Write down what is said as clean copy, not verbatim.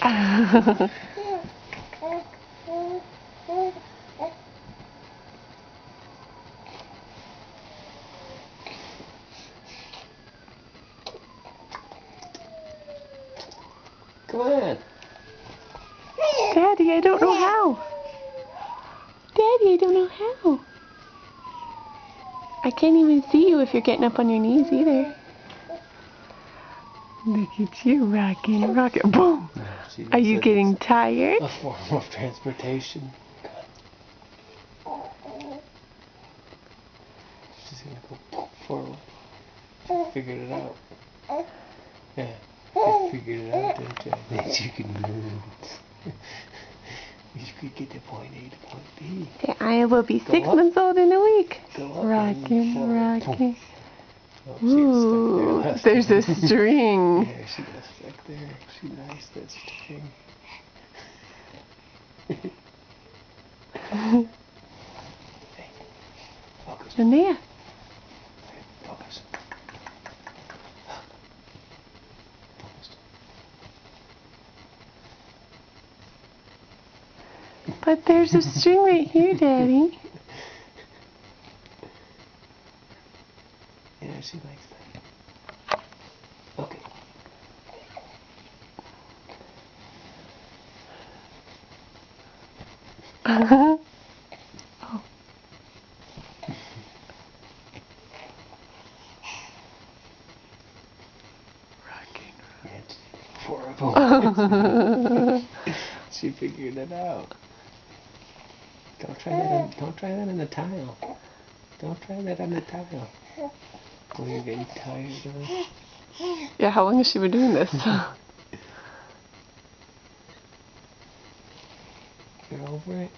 Come on. Daddy, I don't know how. Daddy, I don't know how. I can't even see you if you're getting up on your knees either. Look at you rocking, rocking. Boom! Are you getting tired? A form of transportation. She's gonna go forward. She figured it out. Yeah, you figured it out, didn't you? That you can move. You could get to point A to point B. I will be 6 months old in a week. Rocking, rocking. Oh, ooh, there's a string. Yeah, she got stuck there. She nice that string. Hey, focus. Linnea. Focus. Focus. But there's a string right here, Daddy. Yeah, she likes that. Okay. Oh. Rocking. It's 4 of them. She figured it out. Don't try that on the tile. Don't try that on the tile. Oh, you're getting tired of it? Yeah, how long has she been doing this? You're over it?